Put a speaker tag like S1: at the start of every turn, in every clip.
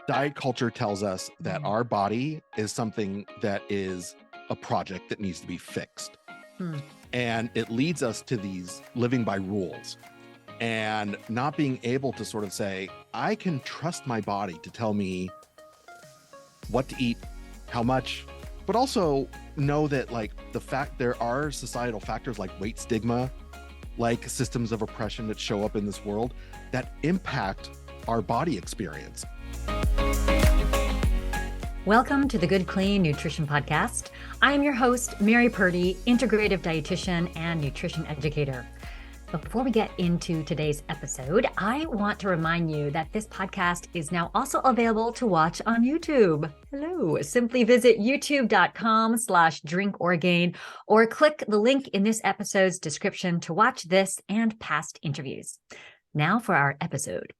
S1: Diet culture tells us that our body is something that is a project that needs to be fixed. And it leads us to these living by rules and not being able to sort of say, I can trust my body to tell me what to eat, how much, but also know that like the fact there are societal factors like weight stigma, like systems of oppression that show up in this world that impact our body experience.
S2: Welcome to the Good Clean Nutrition Podcast. I'm your host, Mary Purdy, integrative dietitian and nutrition educator. Before we get into today's episode, I want to remind you that this podcast is now also available to watch on YouTube. Hello, simply visit youtube.com/drinkorgain or click the link in this episode's description to watch this and past interviews. Now for our episode.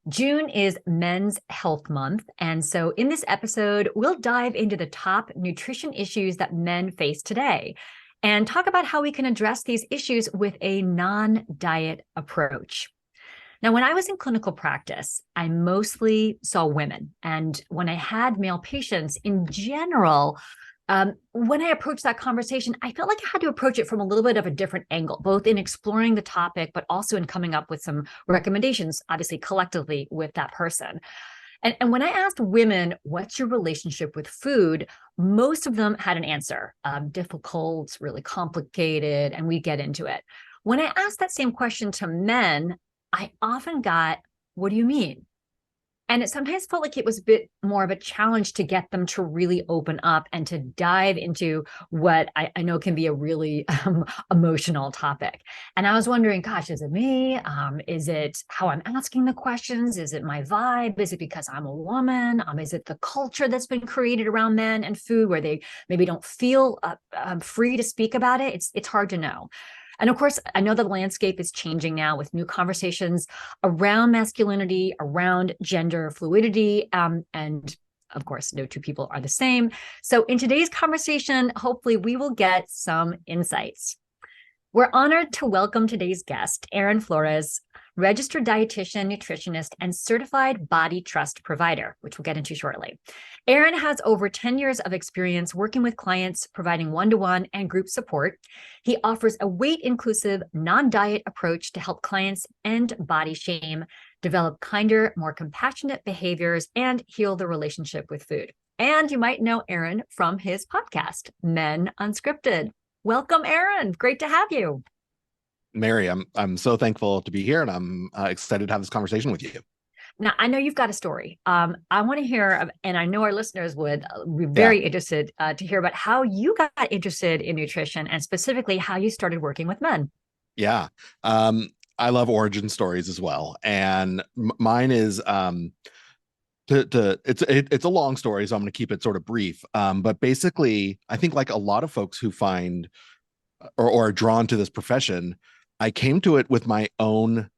S2: June is Men's Health Month, and so in this episode, we'll dive into the top nutrition issues that men face today and talk about how we can address these issues with a non-diet approach. Now, when I was in clinical practice, I mostly saw women, and when I had male patients in general, when I approached that conversation, I felt like I had to approach it from a little bit of a different angle, both in exploring the topic, but also in coming up with some recommendations, obviously collectively with that person. And when I asked women, what's your relationship with food? Most of them had an answer, difficult, really complicated, and we get into it. When I asked that same question to men, I often got, what do you mean? And it sometimes felt like it was a bit more of a challenge to get them to really open up and to dive into what I know can be a really emotional topic. And I was wondering, gosh, is it me? Is it how I'm asking the questions? Is it my vibe? Is it because I'm a woman? Is it the culture that's been created around men and food where they maybe don't feel free to speak about it? It's hard to know. And of course, I know the landscape is changing now with new conversations around masculinity, around gender fluidity, and of course, no two people are the same. So in today's conversation, hopefully we will get some insights. We're honored to welcome today's guest, Aaron Flores, registered dietitian, nutritionist, and certified body trust provider, which we'll get into shortly. Aaron has over 10 years of experience working with clients, providing one-to-one and group support. He offers a weight-inclusive, non-diet approach to help clients end body shame, develop kinder, more compassionate behaviors, and heal the relationship with food. And you might know Aaron from his podcast, Men Unscripted. Welcome, Aaron. Great to have you.
S1: Mary, I'm so thankful to be here, and I'm excited to have this conversation with you.
S2: Now, I know you've got a story. I want to hear, and I know our listeners would be very interested to hear about how you got interested in nutrition and specifically how you started working with men.
S1: Yeah. I love origin stories as well. And mine is it's a long story, so I'm going to keep it sort of brief. But basically, I think like a lot of folks who find or are drawn to this profession, I came to it with my own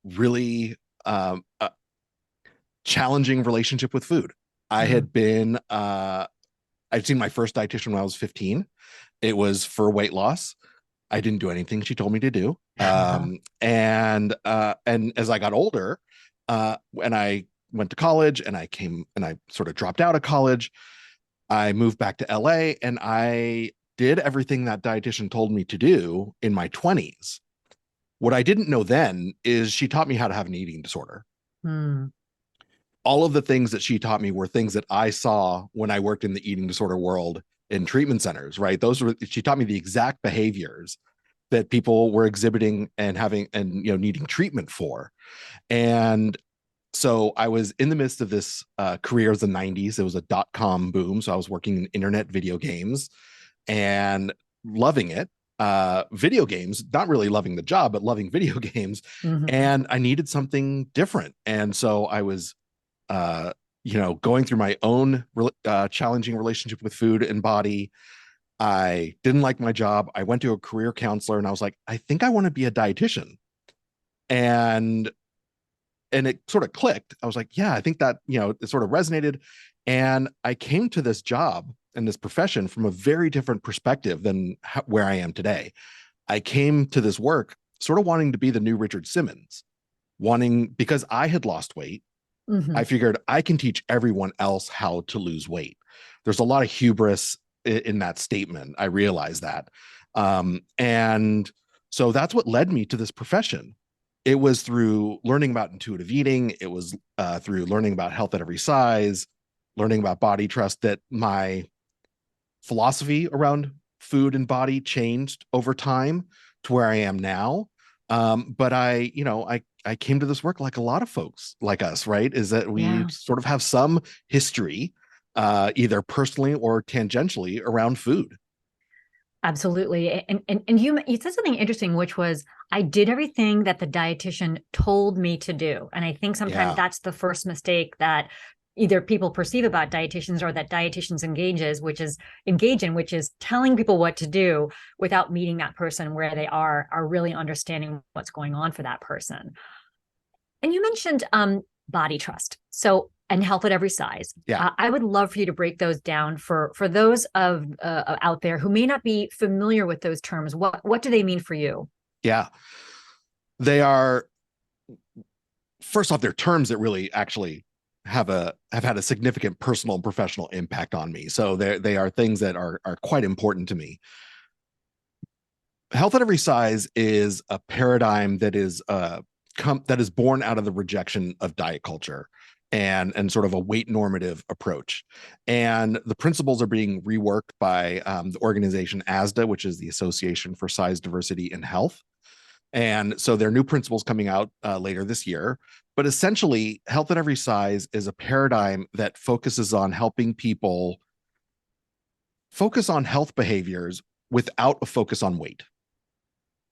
S1: really challenging relationship with food. I had been, I'd seen my first dietitian when I was 15. It was for weight loss. I didn't do anything she told me to do. And as I got older, when I went to college and I sort of dropped out of college, I moved back to LA and I did everything that dietitian told me to do in my 20s. What I didn't know then is she taught me how to have an eating disorder. All of the things that she taught me were things that I saw when I worked in the eating disorder world in treatment centers, right? She taught me the exact behaviors that people were exhibiting and having and needing treatment for. And so I was in the midst of this career of the 90s. It was a .com boom. So I was working in internet video games and loving it. Video games, not really loving the job, but loving video games. And I needed something different. And so I was, going through my own challenging relationship with food and body. I didn't like my job. I went to a career counselor and I was like, I think I want to be a dietitian. And it sort of clicked. I was like, yeah, I think that, it sort of resonated. And I came to this job and this profession from a very different perspective than where I am today. I came to this work sort of wanting to be the new Richard Simmons, because I had lost weight I figured I can teach everyone else how to lose weight. There's a lot of hubris in that statement. I realize that. And so that's what led me to this profession. It was through learning about intuitive eating. It was through learning about health at every size, learning about body trust, that my philosophy around food and body changed over time to where I am now. But I came to this work like a lot of folks like us, right? Is that we sort of have some history, either personally or tangentially, around food.
S2: Absolutely. And you said something interesting, which was, I did everything that the dietitian told me to do. And I think sometimes that's the first mistake that either people perceive about dietitians or that dietitians engage in, which is telling people what to do without meeting that person where they are really understanding what's going on for that person. And you mentioned body trust. So, and health at every size. I would love for you to break those down for those out there who may not be familiar with those terms. What do they mean for you?
S1: Yeah, they are. First off, they're terms that really actually have had a significant personal and professional impact on me. So they are things that are quite important to me. Health at every size is a paradigm that is born out of the rejection of diet culture and sort of a weight normative approach. And the principles are being reworked by the organization ASDA, which is the Association for Size Diversity in Health. And so there are new principles coming out later this year. But essentially, health at every size is a paradigm that focuses on helping people focus on health behaviors without a focus on weight.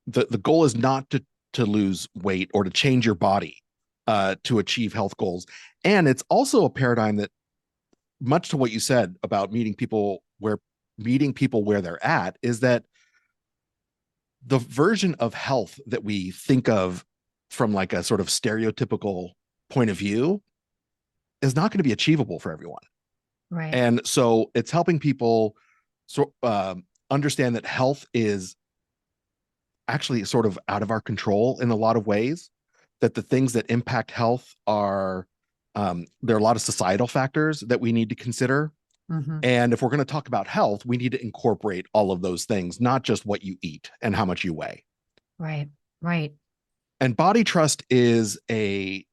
S1: The goal is not to lose weight or to change your body to achieve health goals. And it's also a paradigm that, much to what you said about meeting people where they're at, is that the version of health that we think of from like a sort of stereotypical point of view is not going to be achievable for everyone.
S2: Right.
S1: And so it's helping people understand that health is actually sort of out of our control in a lot of ways, that the things that impact health are, there are a lot of societal factors that we need to consider. And if we're going to talk about health, we need to incorporate all of those things, not just what you eat and how much you weigh.
S2: Right, right.
S1: And Body Trust is a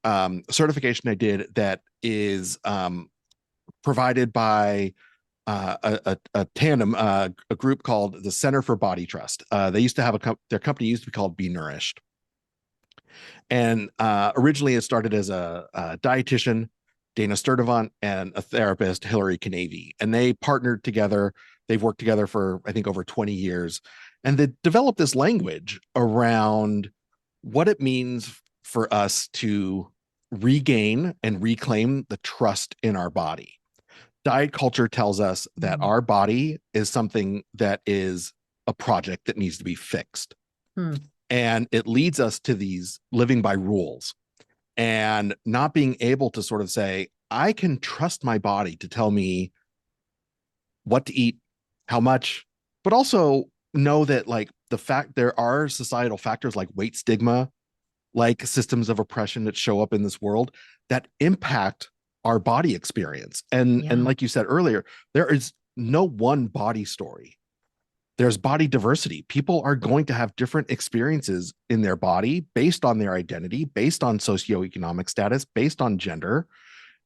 S1: certification I did that is provided by a tandem, a group called the Center for Body Trust. They used to have their company used to be called Be Nourished. And originally it started as a dietitian, Dana Sturdivant, and a therapist, Hillary Canavy. And they partnered together. They've worked together for, I think, over 20 years. And they developed this language around what it means for us to regain and reclaim the trust in our body. Diet culture tells us that our body is something that is a project that needs to be fixed. And it leads us to these living by rules and not being able to sort of say, I can trust my body to tell me what to eat, how much, but also know that like the fact there are societal factors like weight stigma, like systems of oppression that show up in this world that impact our body experience. And like you said earlier, there is no one body story. There's body diversity. People are going to have different experiences in their body based on their identity, based on socioeconomic status, based on gender.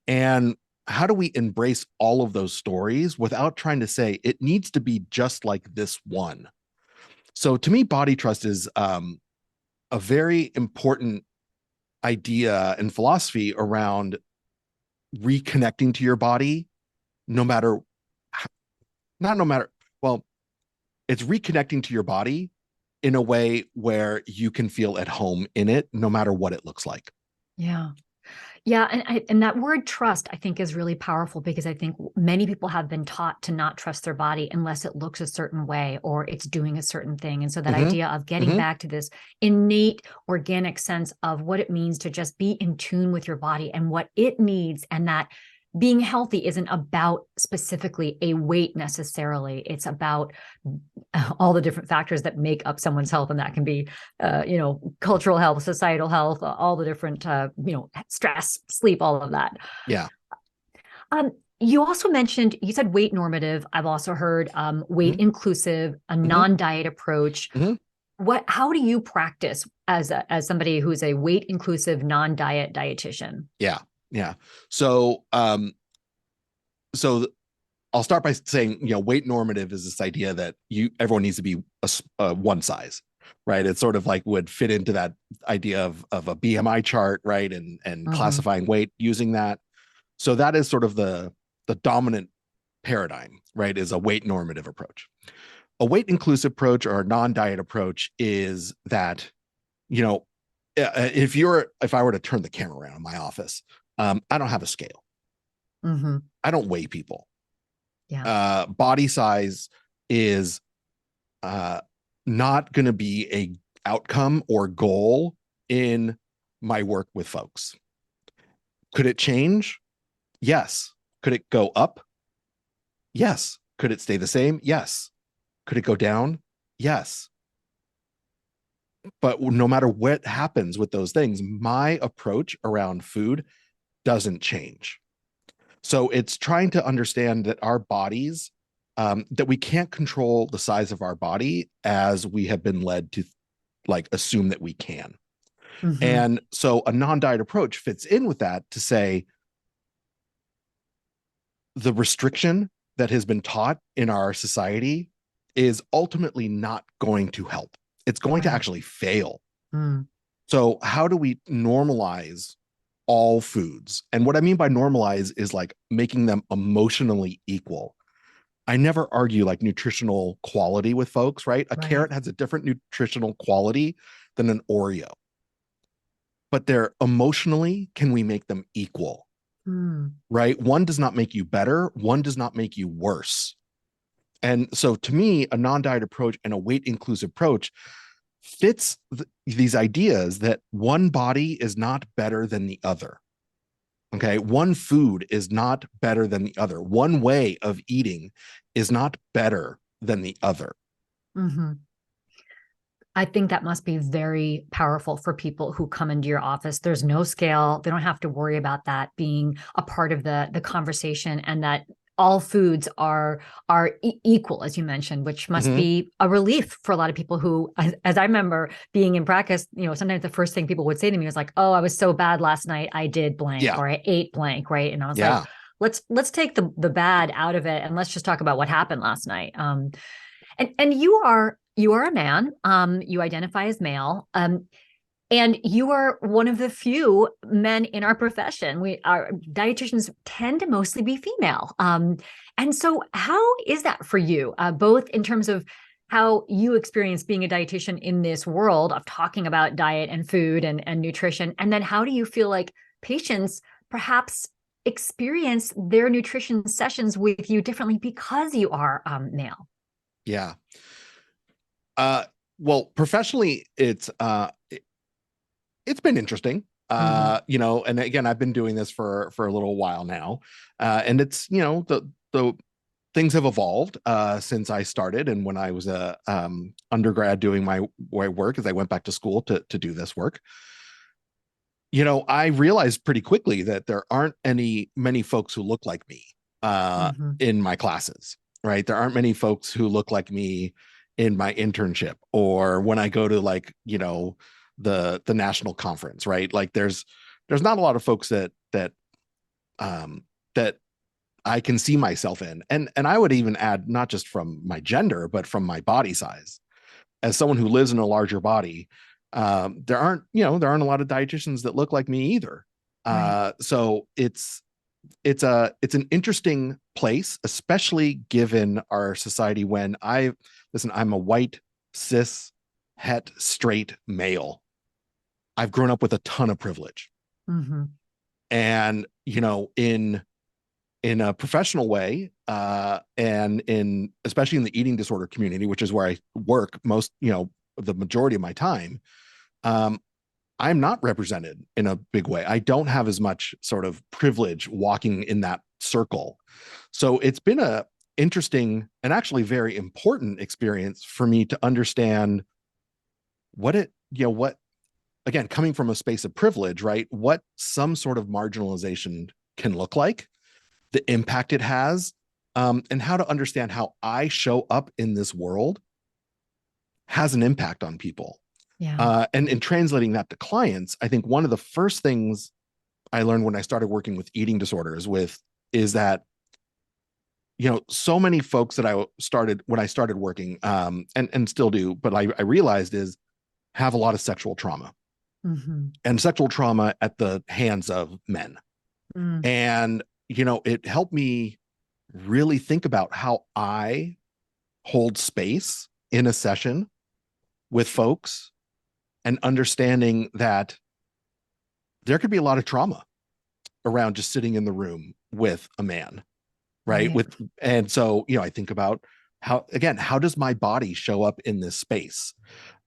S1: And how do we embrace all of those stories without trying to say it needs to be just like this one? So to me, body trust is a very important idea and philosophy around reconnecting to your body, it's reconnecting to your body in a way where you can feel at home in it, no matter what it looks like.
S2: Yeah. Yeah. And that word trust, I think, is really powerful, because I think many people have been taught to not trust their body unless it looks a certain way or it's doing a certain thing. And so that idea of getting back to this innate organic sense of what it means to just be in tune with your body and what it needs, and that being healthy isn't about specifically a weight necessarily. It's about all the different factors that make up someone's health. And that can be, cultural health, societal health, all the different, stress, sleep, all of that.
S1: Yeah.
S2: You also mentioned, you said weight normative. I've also heard weight inclusive, a non-diet approach. How do you practice as somebody who's a weight inclusive, non-diet dietitian?
S1: Yeah. So I'll start by saying, weight normative is this idea that everyone needs to be a one size, right? It's sort of like would fit into that idea of a BMI chart, right? And classifying weight using that. So that is sort of the dominant paradigm, right? Is a weight normative approach. A weight inclusive approach or a non-diet approach is that, if I were to turn the camera around in my office, I don't have a scale. I don't weigh people.
S2: Yeah.
S1: Body size is not going to be a outcome or goal in my work with folks. Could it change? Yes. Could it go up? Yes. Could it stay the same? Yes. Could it go down? Yes. But no matter what happens with those things, my approach around food doesn't change. So it's trying to understand that our bodies, that we can't control the size of our body as we have been led to assume that we can. And so a non-diet approach fits in with that to say the restriction that has been taught in our society is ultimately not going to help. It's going to actually fail. So how do we normalize all foods? And what I mean by normalize is making them emotionally equal. I never argue nutritional quality with folks, right? A carrot has a different nutritional quality than an Oreo. But they're emotionally, can we make them equal? Right? One does not make you better. One does not make you worse. And so to me, a non-diet approach and a weight inclusive approach fits these ideas that one body is not better than the other. Okay. One food is not better than the other. One way of eating is not better than the other.
S2: I think that must be very powerful for people who come into your office. There's no scale. They don't have to worry about that being a part of the conversation, and that all foods are equal, as you mentioned, which must be a relief for a lot of people who, as I remember being in practice, sometimes the first thing people would say to me was oh, I was so bad last night, I did blank, or I ate blank, right? And I was like, let's take the bad out of it, and let's just talk about what happened last night. And you are a man, you identify as male, and you are one of the few men in our profession. Our dietitians tend to mostly be female. And so how is that for you, both in terms of how you experience being a dietitian in this world of talking about diet and food and nutrition, and then how do you feel like patients perhaps experience their nutrition sessions with you differently because you are male?
S1: Yeah. Well, professionally, it's been interesting. And again, I've been doing this for a little while now. And it's, the things have evolved since I started. And when I was a undergrad doing my work, as I went back to school to do this work, I realized pretty quickly that there aren't many folks who look like me in my classes, right? There aren't many folks who look like me in my internship or when I go to the national conference, right? There's not a lot of folks that I can see myself in. And I would even add, not just from my gender, but from my body size. As someone who lives in a larger body, there aren't a lot of dietitians that look like me either. So it's an interesting place, especially given our society when I'm a white, cis, het, straight male. I've grown up with a ton of privilege. And, in a professional way, and especially in the eating disorder community, which is where I work most, the majority of my time, I'm not represented in a big way. I don't have as much sort of privilege walking in that circle. So it's been a interesting and actually very important experience for me to understand what, again, coming from a space of privilege, right? What some sort of marginalization can look like, the impact it has, and how to understand how I show up in this world has an impact on people.
S2: Yeah.
S1: And in translating that to clients, I think one of the first things I learned when I started working with eating disorders is that, so many folks that when I started working, and still do, but I realized have a lot of sexual trauma, and sexual trauma at the hands of men.
S2: Mm.
S1: And, it helped me really think about how I hold space in a session with folks, and understanding that there could be a lot of trauma around just sitting in the room with a man, right? And so, I think about how does my body show up in this space?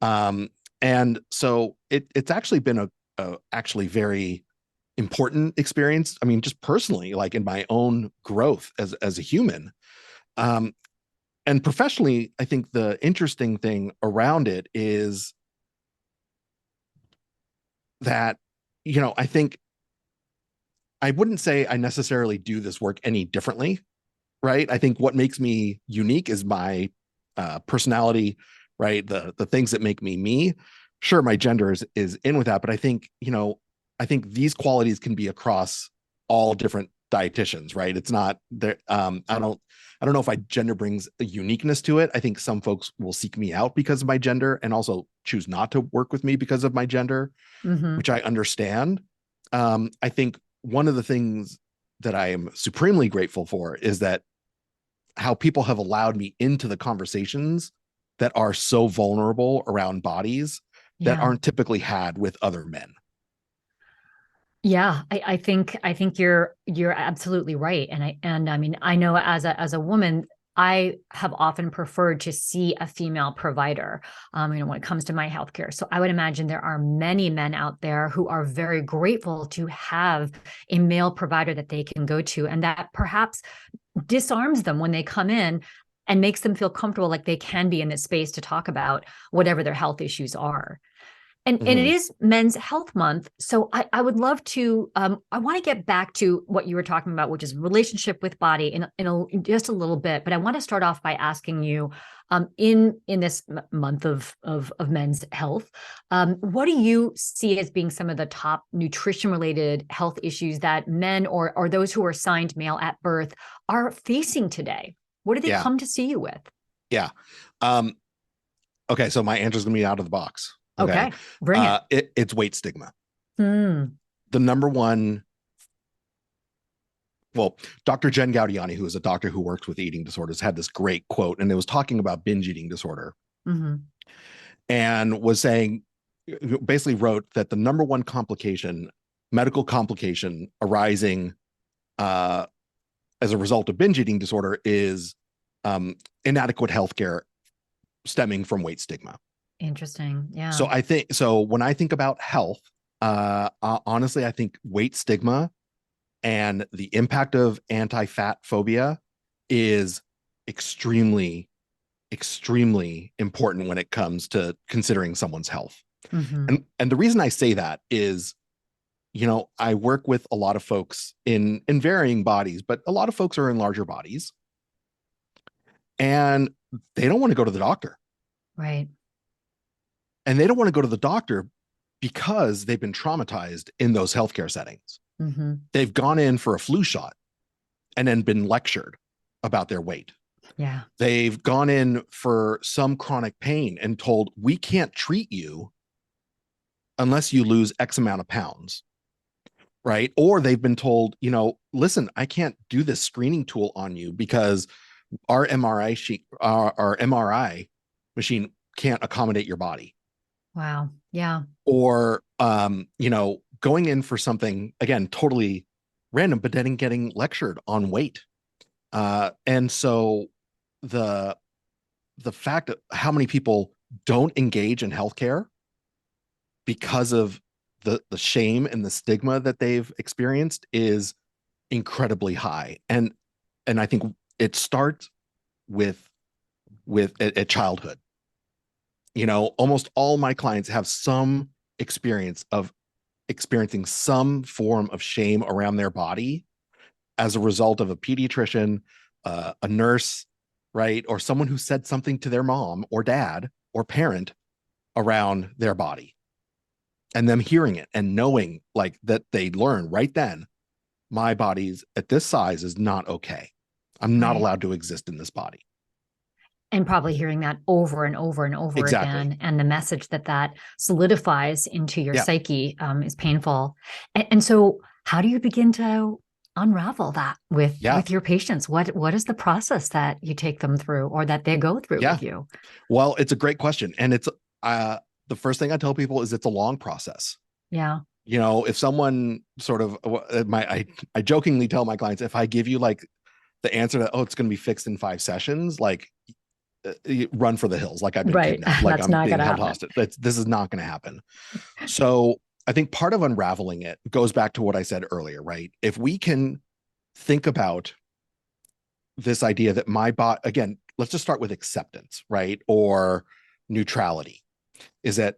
S1: And so it's actually been a actually very important experience. I mean, just personally, like in my own growth as a human. And professionally, I think the interesting thing around it is that, I think I wouldn't say I necessarily do this work any differently, right? I think what makes me unique is my personality, right? The things that make me me. Sure, my gender is in with that, but I think, I think these qualities can be across all different dietitians, right? It's not there. I don't know if my gender brings a uniqueness to it. I think some folks will seek me out because of my gender and also choose not to work with me because of my gender, which I understand. I think one of the things that I am supremely grateful for is that how people have allowed me into the conversations that are so vulnerable around bodies that aren't typically had with other men.
S2: Yeah, I think you're absolutely right. And I mean, I know as a woman, I have often preferred to see a female provider, when it comes to my healthcare. So I would imagine there are many men out there who are very grateful to have a male provider that they can go to, and that perhaps disarms them when they come in and makes them feel comfortable, like they can be in this space to talk about whatever their health issues are. And it is Men's Health Month. So I would love to, I want to get back to what you were talking about, which is relationship with body in just a little bit. But I want to start off by asking you, in this month of men's health, what do you see as being some of the top nutrition related health issues that men or those who are assigned male at birth are facing today? What do they come to see you with?
S1: Yeah. Okay. So my answer is going to be out of the box.
S2: Okay. Bring it.
S1: It's weight stigma. The number one. Well, Dr. Jen Gaudiani, who is a doctor who works with eating disorders, had this great quote, and it was talking about binge eating disorder, and was saying, basically wrote that the number one medical complication arising as a result of binge eating disorder is inadequate healthcare stemming from weight stigma.
S2: Interesting. Yeah.
S1: So when I think about health, honestly, I think weight stigma and the impact of anti-fat phobia is extremely, extremely important when it comes to considering someone's health. And the reason I say that is, I work with a lot of folks in varying bodies, but a lot of folks are in larger bodies, and they don't want to go to the doctor.
S2: Right.
S1: And they don't want to go to the doctor because they've been traumatized in those healthcare settings. They've gone in for a flu shot and then been lectured about their weight.
S2: Yeah.
S1: They've gone in for some chronic pain and told, we can't treat you unless you lose X amount of pounds. Right. Or they've been told, listen, I can't do this screening tool on you because our MRI machine can't accommodate your body.
S2: Wow. Yeah.
S1: Or, going in for something, again, totally random, but then getting lectured on weight. And so the fact of how many people don't engage in healthcare because of the shame and the stigma that they've experienced is incredibly high. And I think it starts with at childhood. You know, almost all my clients have some experience of experiencing some form of shame around their body as a result of a pediatrician, a nurse, right? Or someone who said something to their mom or dad or parent around their body, and them hearing it and knowing like that they learn right then, my body's at this size is not okay. I'm not allowed to exist in this body.
S2: And probably hearing that over and over and over again. And the message that solidifies into your psyche is painful. And so how do you begin to unravel that with your patients? What is the process that you take them through or that they go through with you?
S1: Well, it's a great question. And it's the first thing I tell people is it's a long process.
S2: Yeah.
S1: You know, if someone sort of I jokingly tell my clients, if I give you like the answer that, it's going to be fixed in 5 sessions, like run for the hills, like I've been kidnapped, like I'm being held hostage. This is not going to happen. So I think part of unraveling it goes back to what I said earlier, right? If we can think about this idea that my body, again, let's just start with acceptance, right? Or neutrality, is that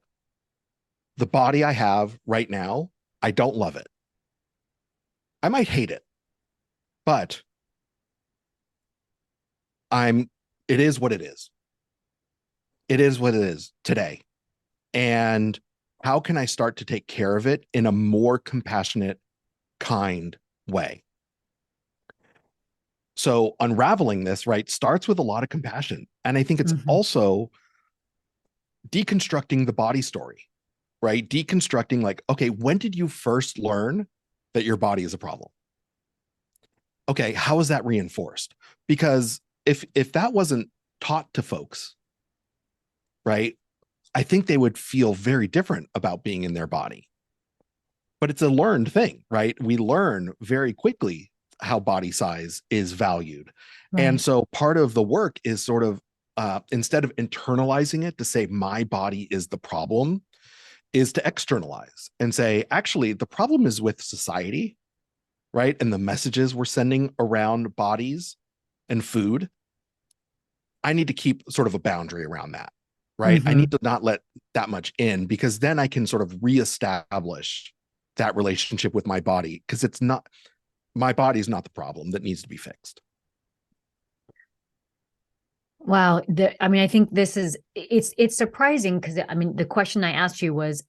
S1: the body I have right now, I don't love it. I might hate it, but it is what it is. It is what it is today. And how can I start to take care of it in a more compassionate, kind way? So unraveling this, right, starts with a lot of compassion. And I think it's also deconstructing the body story, right? Deconstructing like, okay, when did you first learn that your body is a problem? Okay, how is that reinforced? Because if that wasn't taught to folks, right, I think they would feel very different about being in their body. But it's a learned thing, right? We learn very quickly how body size is valued. Right. And so part of the work is sort of, instead of internalizing it to say my body is the problem, is to externalize and say, actually, the problem is with society, right? And the messages we're sending around bodies and food. I need to keep sort of a boundary around that, right? I need to not let that much in, because then I can sort of reestablish that relationship with my body, because it's not, my body is not the problem that needs to be fixed.
S2: Wow. I mean, I think it's surprising because I mean, the question I asked you was,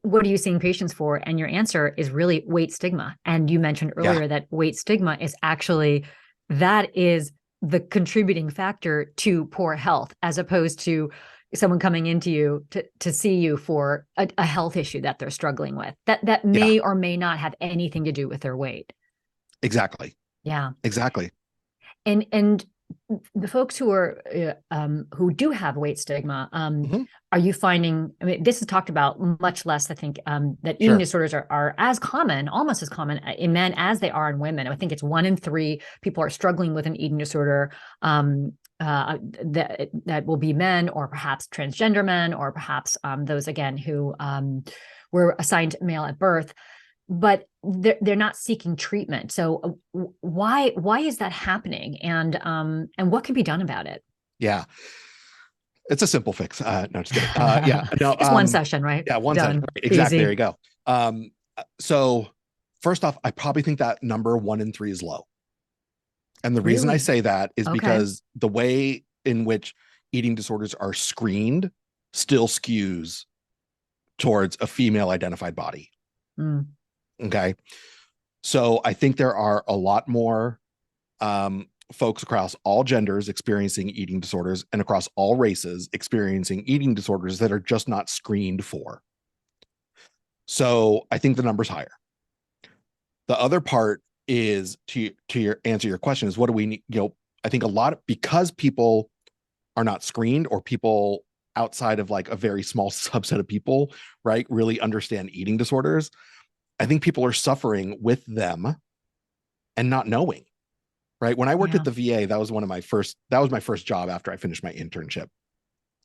S2: what are you seeing patients for? And your answer is really weight stigma. And you mentioned earlier that weight stigma is actually, that is the contributing factor to poor health, as opposed to someone coming into you to see you for a health issue that they're struggling with, that may or may not have anything to do with their weight.
S1: Exactly.
S2: Yeah.
S1: Exactly.
S2: And the folks who do have weight stigma, are you finding, I mean, this is talked about much less, I think, that eating disorders are as common, almost as common in men as they are in women. I think it's 1 in 3 people are struggling with an eating disorder, that will be men, or perhaps transgender men, or perhaps those, again, who were assigned male at birth. But they're not seeking treatment. So why is that happening? And what can be done about it?
S1: Yeah, it's a simple fix. No, just kidding.
S2: It's one session, right?
S1: Yeah, one
S2: Done.
S1: session. Exactly.
S2: Easy.
S1: There you go. So first off, I probably think that number 1 in 3 is low. And the reason I say that is because the way in which eating disorders are screened still skews towards a female identified body. Okay. So I think there are a lot more folks across all genders experiencing eating disorders, and across all races experiencing eating disorders that are just not screened for. So I think the number's higher. The other part is to answer your question is, what do we need? I think because people are not screened, or people outside of like a very small subset of people, right, really understand eating disorders. I think people are suffering with them and not knowing, right? When I worked at the VA, that was my first job after I finished my internship.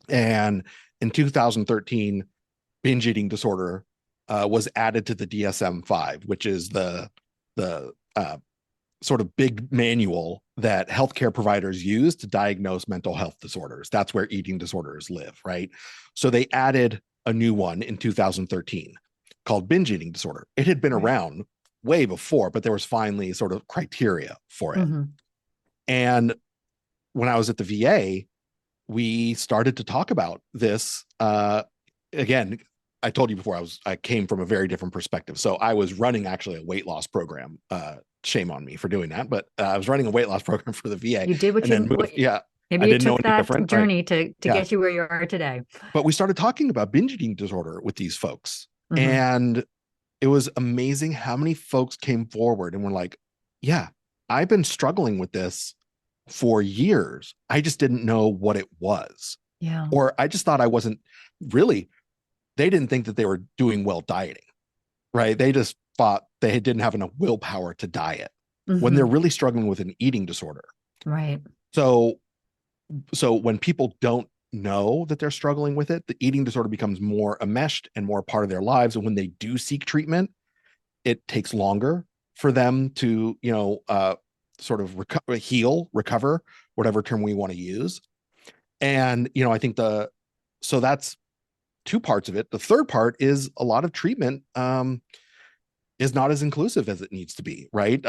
S1: And in 2013, binge eating disorder was added to the DSM-5, which is the sort of big manual that healthcare providers use to diagnose mental health disorders. That's where eating disorders live, right? So they added a new one in 2013 called binge eating disorder. It had been around way before, but there was finally sort of criteria for it.
S2: Mm-hmm.
S1: And when I was at the VA, we started to talk about this. Again, I told you before, I came from a very different perspective. So I was running actually a weight loss program. Shame on me for doing that, but I was running a weight loss program for the VA.
S2: You did what you moved,
S1: yeah.
S2: Maybe you took that journey to get you where you are today.
S1: But we started talking about binge eating disorder with these folks.
S2: Mm-hmm.
S1: And it was amazing how many folks came forward and were like, yeah, I've been struggling with this for years. I just didn't know what it was.
S2: Yeah.
S1: Or I just thought I wasn't really, they didn't think that they were doing well dieting, right? They just thought they didn't have enough willpower to diet when they're really struggling with an eating disorder.
S2: Right.
S1: So when people don't know that they're struggling with it, the eating disorder becomes more enmeshed and more part of their lives. And when they do seek treatment, it takes longer for them to, sort of recover, whatever term we want to use. And, I think so that's two parts of it. The third part is a lot of treatment is not as inclusive as it needs to be, right?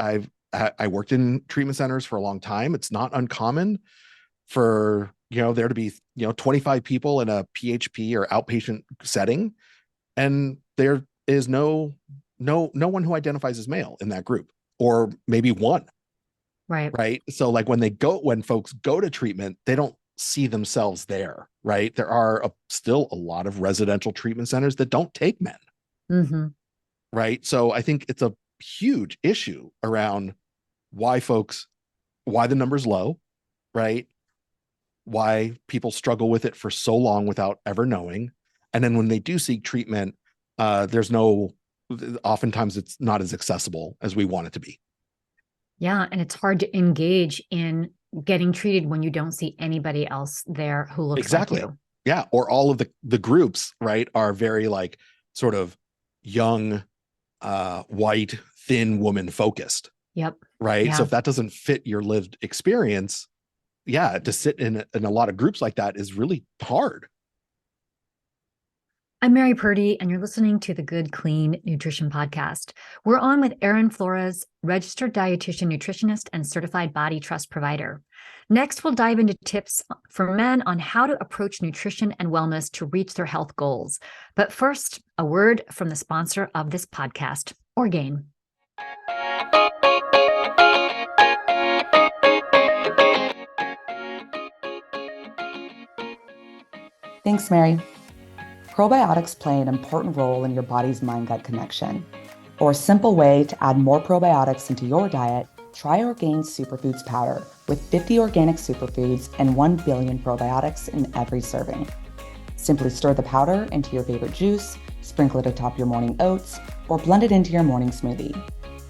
S1: I worked in treatment centers for a long time. It's not uncommon for, there to be, 25 people in a PHP or outpatient setting. And there is no one who identifies as male in that group, or maybe one. Right. So like when folks go to treatment, they don't see themselves there, right? There are still a lot of residential treatment centers that don't take men.
S2: Mm-hmm.
S1: Right. So I think it's a huge issue around why the number's low, right? Why people struggle with it for so long without ever knowing. And then when they do seek treatment, oftentimes it's not as accessible as we want it to be.
S2: Yeah. And it's hard to engage in getting treated when you don't see anybody else there who looks
S1: exactly
S2: like you.
S1: Yeah. Or all of the groups, right, are very like sort of young, white, thin woman focused.
S2: Yep.
S1: Right.
S2: Yeah.
S1: So if that doesn't fit your lived experience, to sit in a lot of groups like that is really hard.
S2: I'm Mary Purdy, and you're listening to the Good Clean Nutrition Podcast. We're on with Aaron Flores, registered dietitian, nutritionist, and certified body trust provider. Next, we'll dive into tips for men on how to approach nutrition and wellness to reach their health goals. But first, a word from the sponsor of this podcast, Orgain.
S3: Thanks, Mary. Probiotics play an important role in your body's mind-gut connection. For a simple way to add more probiotics into your diet, try Orgain Superfoods Powder with 50 organic superfoods and 1 billion probiotics in every serving. Simply stir the powder into your favorite juice, sprinkle it atop your morning oats, or blend it into your morning smoothie.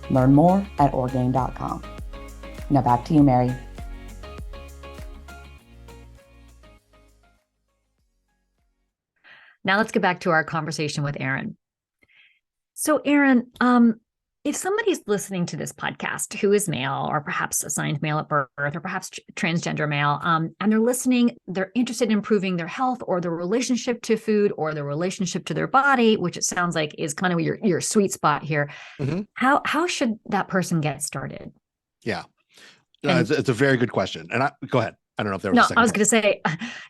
S3: Learn more at Orgain.com. Now back to you, Mary.
S2: Now let's get back to our conversation with Aaron. So Aaron, if somebody's listening to this podcast who is male or perhaps assigned male at birth or perhaps transgender male, and they're listening, they're interested in improving their health or their relationship to food or their relationship to their body, which it sounds like is kind of your sweet spot here. Mm-hmm. How should that person get started?
S1: Yeah, it's a very good question. And go ahead. I don't know if there was a second.
S2: I was going to say,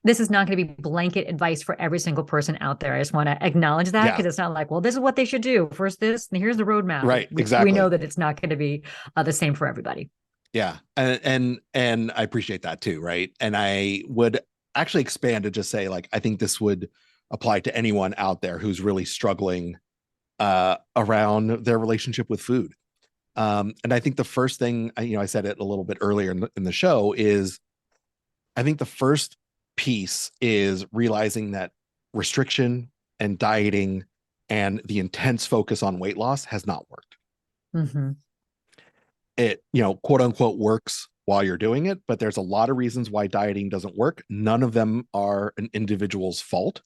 S2: this is not going to be blanket advice for every single person out there. I just want to acknowledge that because it's not like, well, this is what they should do. First this, and here's the roadmap.
S1: Right, exactly.
S2: We know that it's not going to be the same for everybody.
S1: Yeah, and I appreciate that too, right? And I would actually expand to just say, like, I think this would apply to anyone out there who's really struggling around their relationship with food. And I think the first thing, I said it a little bit earlier in the show, is I think the first piece is realizing that restriction and dieting and the intense focus on weight loss has not worked. Mm-hmm. It, quote unquote, works while you're doing it, but there's a lot of reasons why dieting doesn't work. None of them are an individual's fault.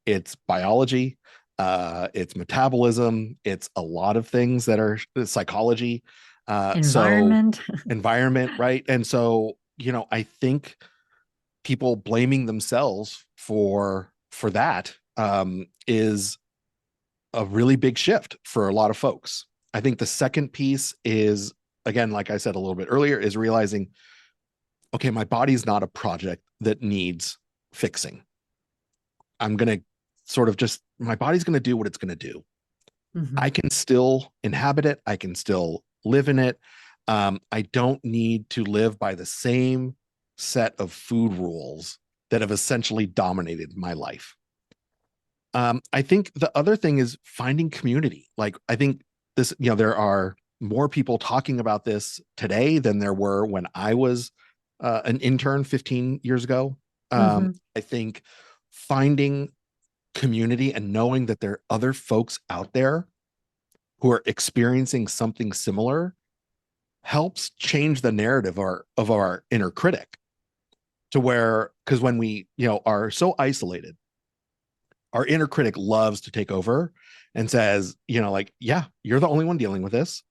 S1: It's biology. it's metabolism, it's a lot of things that are psychology,
S2: Environment.
S1: so environment, right? And so, I think people blaming themselves for that is a really big shift for a lot of folks. I think the second piece is, again, like I said a little bit earlier, is realizing, okay, my body's not a project that needs fixing. I'm going to sort of just, my body's going to do what it's going to do.
S2: Mm-hmm.
S1: I can still inhabit it. I can still live in it. I don't need to live by the same set of food rules that have essentially dominated my life. I think the other thing is finding community. Like, I think this, there are more people talking about this today than there were when I was an intern 15 years ago. I think finding community and knowing that there are other folks out there who are experiencing something similar helps change the narrative of our inner critic, to where, because when we, are so isolated, our inner critic loves to take over and says, like, yeah, you're the only one dealing with this.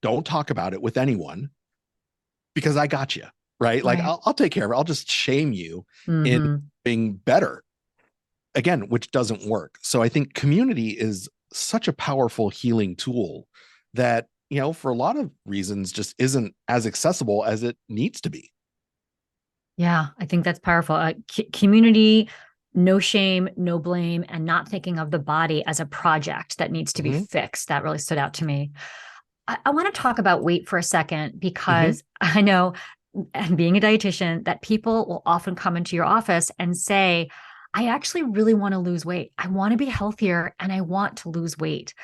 S1: Don't talk about it with anyone because I got you, right? Like, I'll take care of it. I'll just shame you in being better, again, which doesn't work. So I think community is such a powerful healing tool that, for a lot of reasons, just isn't as accessible as it needs to be.
S2: Yeah, I think that's powerful. Community, no shame, no blame, and not thinking of the body as a project that needs to be fixed. That really stood out to me. I want to talk about weight for a second, because I know, and being a dietitian, that people will often come into your office and say, I actually really want to lose weight. I want to be healthier and I want to lose weight.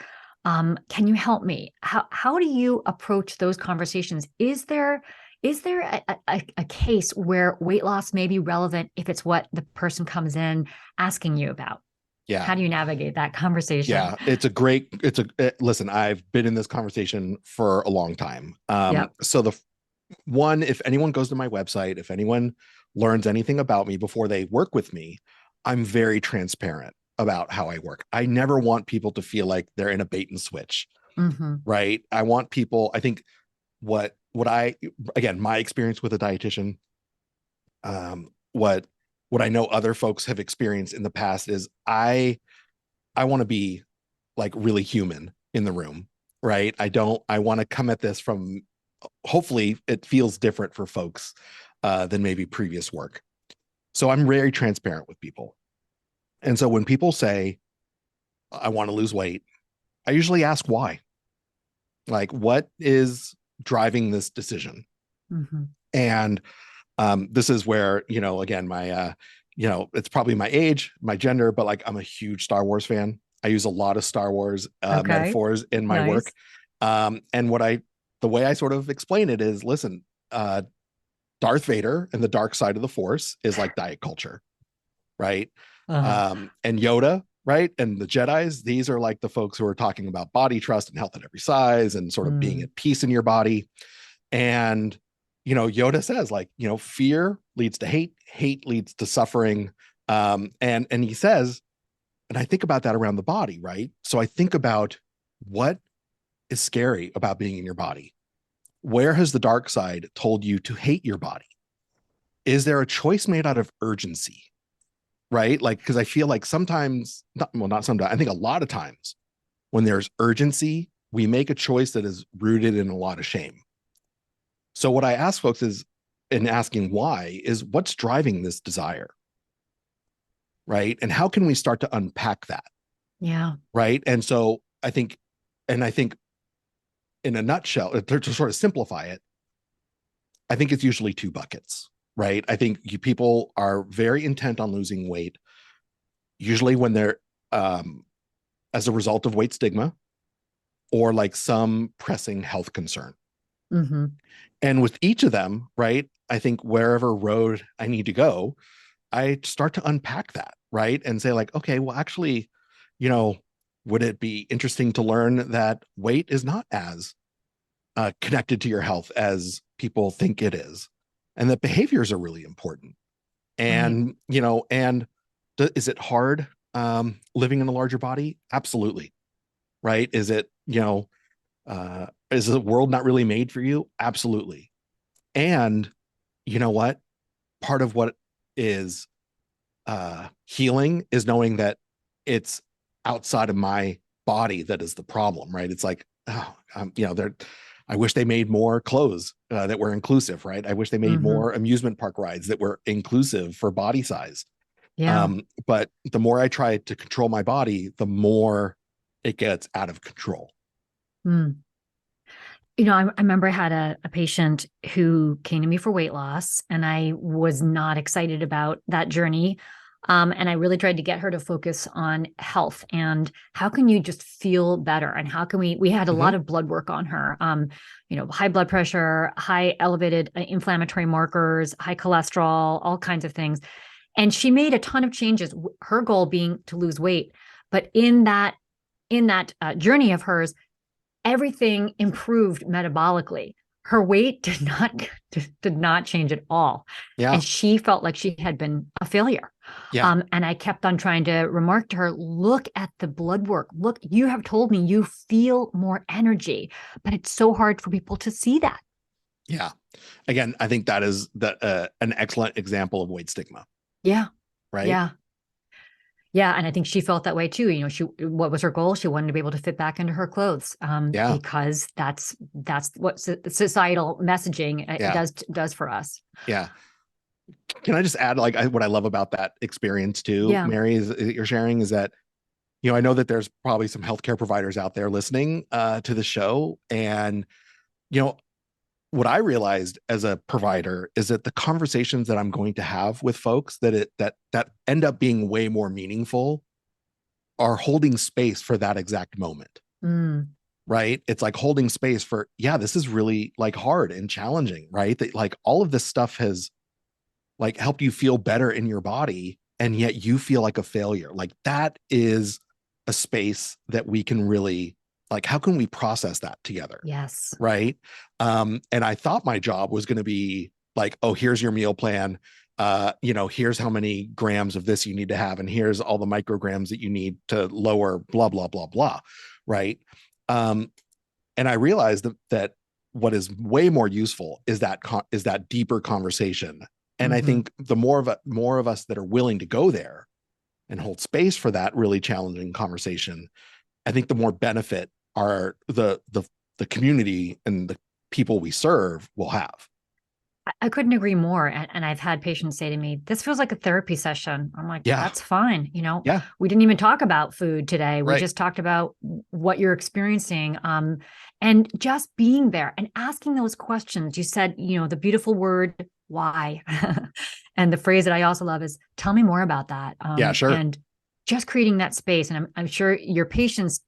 S2: Can you help me? How do you approach those conversations? Is there a case where weight loss may be relevant if it's what the person comes in asking you about?
S1: Yeah.
S2: How do you navigate that conversation?
S1: Yeah, listen, I've been in this conversation for a long time. So if anyone goes to my website, if anyone learns anything about me before they work with me, I'm very transparent about how I work. I never want people to feel like they're in a bait and switch, right? I want people, I think again, my experience with a dietitian, what I know other folks have experienced in the past is I want to be like really human in the room, right? I want to come at this from, hopefully it feels different for folks than maybe previous work. So I'm very transparent with people. And so when people say, I want to lose weight, I usually ask why. Like, what is driving this decision? And this is where, again, my, it's probably my age, my gender, but like, I'm a huge Star Wars fan. I use a lot of Star Wars metaphors in my work. And the way I sort of explain it is, listen, Darth Vader and the dark side of the Force is like diet culture, right? And Yoda, right? And the Jedis, these are like the folks who are talking about body trust and health at every size and sort of being at peace in your body. And, Yoda says, like, fear leads to hate, hate leads to suffering. And he says, and I think about that around the body, right? So I think about what is scary about being in your body. Where has the dark side told you to hate your body? Is there a choice made out of urgency? Right? Like, because I feel like sometimes, not sometimes, I think a lot of times when there's urgency, we make a choice that is rooted in a lot of shame. So what I ask folks is, in asking why, is what's driving this desire? Right? And how can we start to unpack that?
S2: Yeah.
S1: Right. And so I think in a nutshell, to sort of simplify it, I think it's usually two buckets. Right. I think people are very intent on losing weight, usually when they're as a result of weight stigma or like some pressing health concern. And with each of them, right, I think wherever road I need to go, I start to unpack that, right, and say like, okay, well, actually, would it be interesting to learn that weight is not as connected to your health as people think it is? And that behaviors are really important. And, is it hard living in a larger body? Absolutely. Right? Is it, is the world not really made for you? Absolutely. And you know what? Part of what is healing is knowing that it's outside of my body that is the problem, right? It's like, I wish they made more clothes that were inclusive, right? I wish they made more amusement park rides that were inclusive for body size.
S2: Yeah.
S1: But the more I try to control my body, the more it gets out of control.
S2: Mm. I remember I had a patient who came to me for weight loss, and I was not excited about that journey. And I really tried to get her to focus on health and how can you just feel better? And how can we had a lot of blood work on her, high blood pressure, high elevated inflammatory markers, high cholesterol, all kinds of things. And she made a ton of changes, her goal being to lose weight. But in that journey of hers, everything improved metabolically. Her weight did not change at all.
S1: Yeah.
S2: And she felt like she had been a failure.
S1: Yeah.
S2: And I kept on trying to remark to her, look at the blood work. Look, you have told me you feel more energy, but it's so hard for people to see that.
S1: Yeah. Again, I think that is an excellent example of weight stigma.
S2: Yeah.
S1: Right.
S2: Yeah. Yeah. And I think she felt that way too. What was her goal? She wanted to be able to fit back into her clothes, because that's what societal messaging does for us.
S1: Yeah. Can I just add, what I love about that experience too, Mary, is you're sharing is that, I know that there's probably some healthcare providers out there listening to the show. And, what I realized as a provider is that the conversations that I'm going to have with folks that end up being way more meaningful are holding space for that exact moment. Right? It's like holding space for, this is really hard and challenging, right? That all of this stuff has helped you feel better in your body, and yet you feel like a failure. That is a space that we can really how can we process that together?
S2: Yes.
S1: Right. And I thought my job was going to be oh, here's your meal plan. Here's how many grams of this you need to have, and here's all the micrograms that you need to lower, blah, blah, blah, blah. Right. And I realized that what is way more useful is that deeper conversation. And I think the more of us that are willing to go there and hold space for that really challenging conversation, I think the more benefit the community and the people we serve will have.
S2: I couldn't agree more. And I've had patients say to me, this feels like a therapy session. I'm like, that's fine. We didn't even talk about food today. We just talked about what you're experiencing. And just being there and asking those questions. You said, the beautiful word, why? And the phrase that I also love is, tell me more about that.
S1: Sure.
S2: And just creating that space. And I'm sure your patients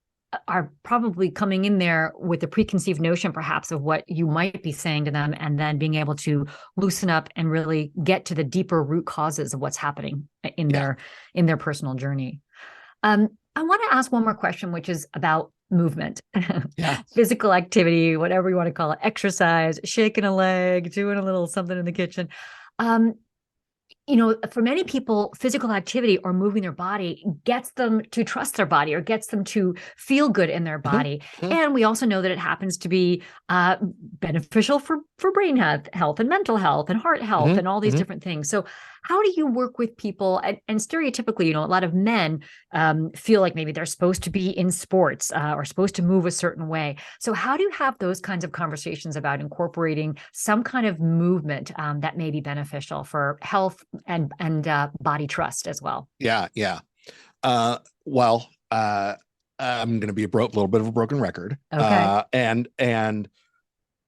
S2: are probably coming in there with a preconceived notion perhaps of what you might be saying to them, and then being able to loosen up and really get to the deeper root causes of what's happening in their personal journey. I want to ask one more question, which is about movement, physical activity, whatever you want to call it, exercise, shaking a leg, doing a little something in the kitchen. For many people, physical activity or moving their body gets them to trust their body or gets them to feel good in their body. And we also know that it happens to be beneficial for brain health and mental health and heart health and all these different things. So how do you work with people? And stereotypically, a lot of men feel like maybe they're supposed to be in sports or supposed to move a certain way. So how do you have those kinds of conversations about incorporating some kind of movement that may be beneficial for health and body trust as well?
S1: Yeah. Well, I'm going to be a little bit of a broken record.
S2: Okay.
S1: And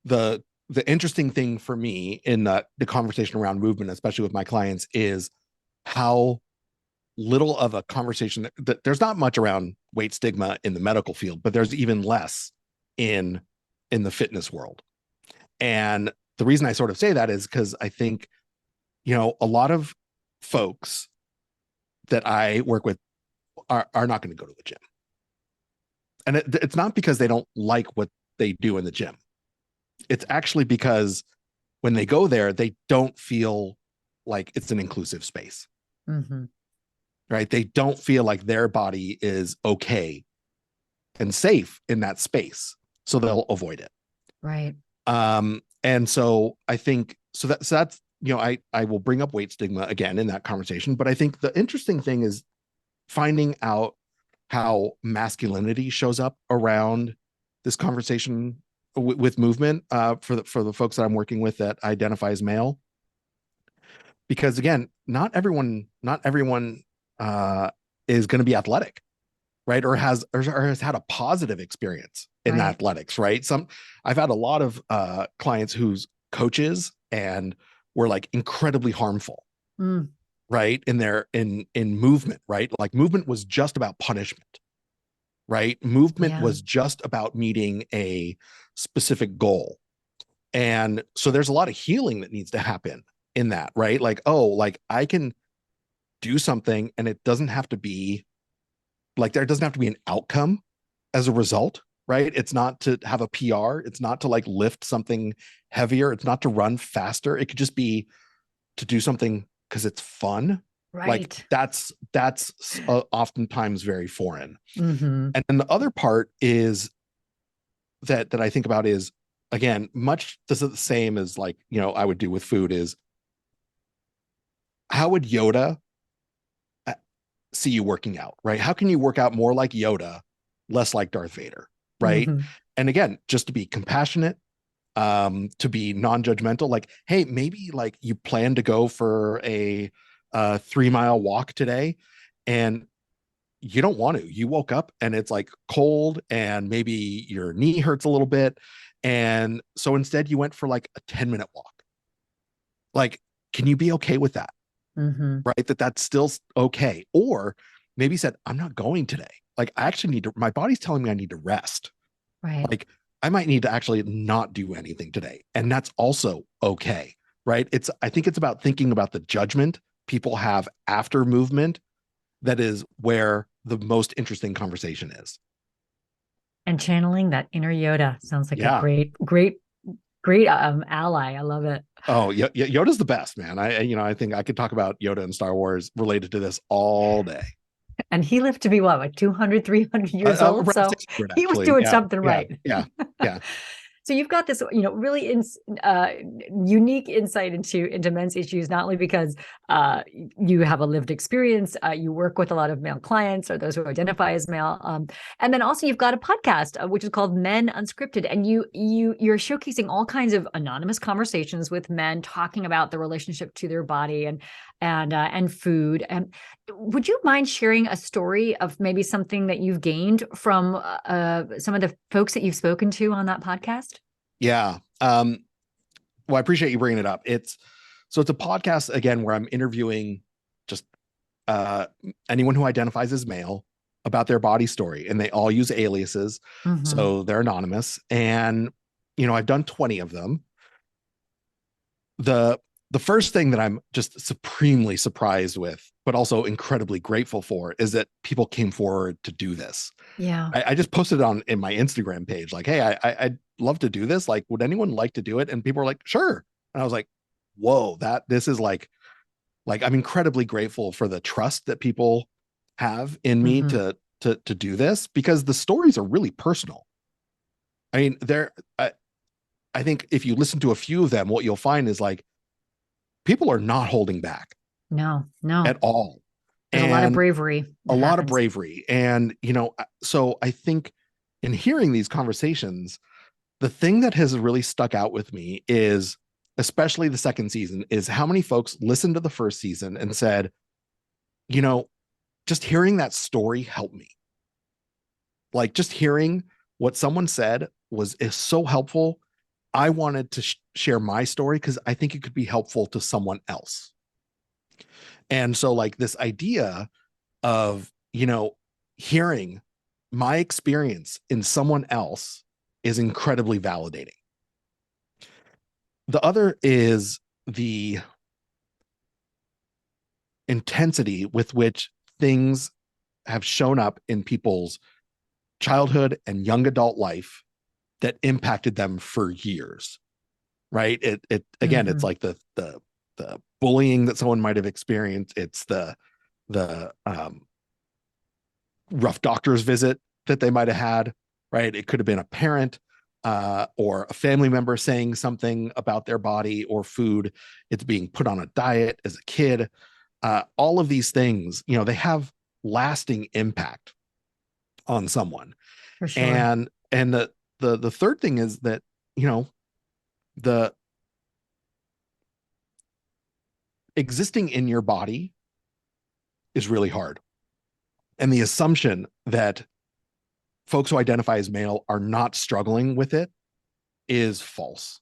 S1: the interesting thing for me in the conversation around movement, especially with my clients, is how little of a conversation that there's not much around weight stigma in the medical field, but there's even less in the fitness world. And the reason I sort of say that is because I think, a lot of folks that I work with are not going to go to the gym. And it's not because they don't like what they do in the gym. It's actually because when they go there, they don't feel like it's an inclusive space. right? They don't feel like their body is okay and safe in that space, so they'll avoid it.
S2: Right.
S1: And so I think that's, you know, I will bring up weight stigma again in that conversation, but I think the interesting thing is finding out how masculinity shows up around this conversation with movement, for the folks that I'm working with that identify as male. Because again, not everyone is going to be athletic, right? Or has had a positive experience in
S2: Right.
S1: athletics, right? I've had a lot of clients whose coaches and were like incredibly harmful, right? In movement, right? Like movement was just about punishment, right? Movement was just about meeting a specific goal. And so there's a lot of healing that needs to happen in that, right? Like, oh, like I can do something and it doesn't have to be like, there doesn't have to be an outcome as a result, right? It's not to have a PR. It's not to like lift something heavier. It's not to run faster. It could just be to do something because it's fun.
S2: Right.
S1: Like that's oftentimes very foreign.
S2: Mm-hmm.
S1: And then the other part is that I think about is, again, much the same as like, you know, I would do with food is, how would Yoda see you working out, right? How can you work out more like Yoda, less like Darth Vader, right?
S2: Mm-hmm.
S1: And again, just to be compassionate, to be non-judgmental, like, hey, maybe like you plan to go for a 3-mile walk today and you don't want to. You woke up and it's like cold and maybe your knee hurts a little bit. And so instead you went for like a 10-minute walk. Like, can you be okay with that?
S2: Mm-hmm.
S1: Right? That's still okay. Or maybe said, I'm not going today. Like, I actually need to, my body's telling me I need to rest.
S2: Right.
S1: Like, I might need to actually not do anything today. And that's also okay. Right. I think it's about thinking about the judgment people have after movement. That is where the most interesting conversation is.
S2: And channeling that inner Yoda sounds like a great ally. I love it.
S1: Oh, Yoda's the best, man. I think I could talk about Yoda and Star Wars related to this all day.
S2: And he lived to be what, like 200, 300 years old? So he was doing something right.
S1: Yeah.
S2: So you've got this, really unique insight into men's issues, not only because you have a lived experience, you work with a lot of male clients or those who identify as male, and then also you've got a podcast which is called Men Unscripted, and you're showcasing all kinds of anonymous conversations with men talking about the relationship to their body and food. And would you mind sharing a story of maybe something that you've gained from some of the folks that you've spoken to on that podcast?
S1: Yeah. Well, I appreciate you bringing it up. It's a podcast, again, where I'm interviewing just anyone who identifies as male about their body story, and they all use aliases. Mm-hmm. So they're anonymous. And, I've done 20 of them. The first thing that I'm just supremely surprised with, but also incredibly grateful for, is that people came forward to do this.
S2: Yeah.
S1: I just posted it in my Instagram page, like, hey, I'd love to do this. Like, would anyone like to do it? And people were like, sure. And I was like, whoa, this is like I'm incredibly grateful for the trust that people have in me to do this, because the stories are really personal. I mean, I think if you listen to a few of them, what you'll find is like, people are not holding back.
S2: No.
S1: At all.
S2: There's a lot of bravery.
S1: And, so I think in hearing these conversations, the thing that has really stuck out with me is, especially the second season, is how many folks listened to the first season and said, just hearing that story helped me. Like, just hearing what someone said is so helpful. I wanted to share my story because I think it could be helpful to someone else. And so, like, this idea of, hearing my experience in someone else is incredibly validating. The other is the intensity with which things have shown up in people's childhood and young adult life that impacted them for years, right? It again, it's like the bullying that someone might have experienced. It's the the rough doctor's visit that they might have had, right? It could have been a parent or a family member saying something about their body or food. It's being put on a diet as a kid. All of these things, they have lasting impact on someone.
S2: For sure.
S1: And the third thing is that, the existing in your body is really hard. And the assumption that folks who identify as male are not struggling with it is false.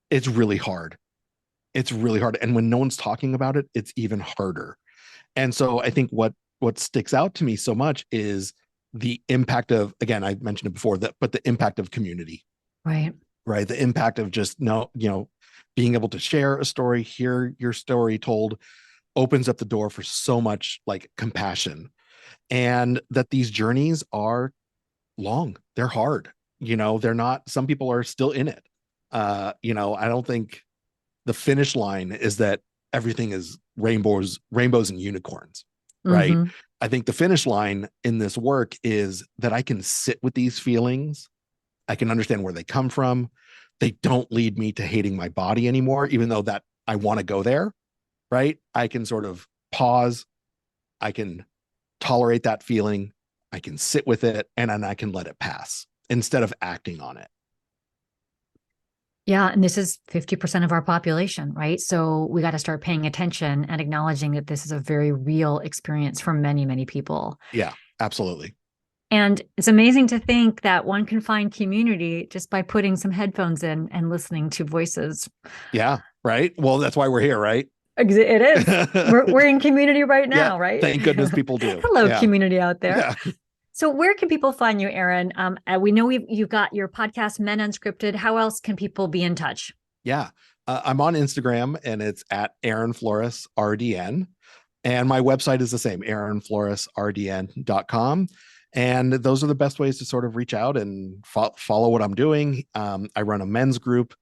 S1: It's really hard. It's really hard. And when no one's talking about it, it's even harder. And so I think what sticks out to me so much is the impact of, again, I mentioned it before, but the impact of community.
S2: Right.
S1: The impact of just being able to share a story, hear your story told, opens up the door for so much like compassion. And that these journeys are long, they're hard, they're not, some people are still in it. I don't think the finish line is that everything is rainbows and unicorns, right?
S2: Mm-hmm.
S1: I think the finish line in this work is that I can sit with these feelings. I can understand where they come from. They don't lead me to hating my body anymore, even though that I want to go there, right? I can sort of pause. I can tolerate that feeling. I can sit with it, and then I can let it pass instead of acting on it.
S2: Yeah. And this is 50% of our population, right? So we got to start paying attention and acknowledging that this is a very real experience for many, many people.
S1: Yeah, absolutely.
S2: And it's amazing to think that one can find community just by putting some headphones in and listening to voices.
S1: Yeah. Right. Well, that's why we're here, right?
S2: It is. We're in community right now,
S1: yeah,
S2: right?
S1: Thank goodness people do.
S2: Hello, community out there.
S1: Yeah.
S2: So where can people find you, Aaron? We know you've got your podcast, Men Unscripted. How else can people be in touch?
S1: Yeah. I'm on Instagram, and it's at Aaron Flores, RDN. And my website is the same, aaronfloresrdn.com. And those are the best ways to sort of reach out and follow what I'm doing. I run a men's group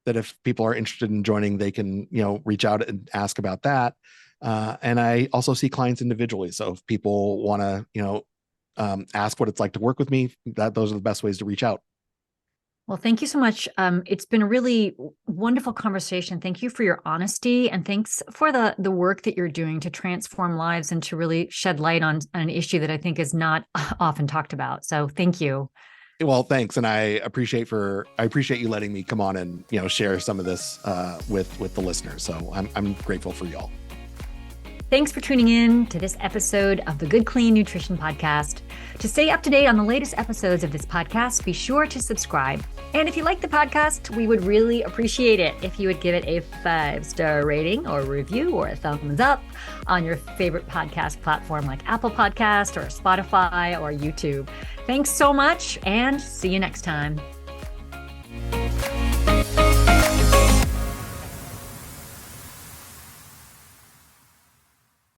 S1: that if people are interested in joining, they can, reach out and ask about that. And I also see clients individually. So if people want to, ask what it's like to work with me, those are the best ways to reach out.
S2: Well, thank you so much. It's been a really wonderful conversation. Thank you for your honesty, and thanks for the work that you're doing to transform lives and to really shed light on an issue that I think is not often talked about. So thank you.
S1: Well, thanks. And I appreciate you letting me come on and, share some of this with the listeners. So I'm grateful for y'all.
S2: Thanks for tuning in to this episode of the Good Clean Nutrition Podcast. To stay up to date on the latest episodes of this podcast, be sure to subscribe. And if you like the podcast, we would really appreciate it if you would give it a 5-star rating or review or a thumbs up on your favorite podcast platform like Apple Podcast or Spotify or YouTube. Thanks so much, and see you next time.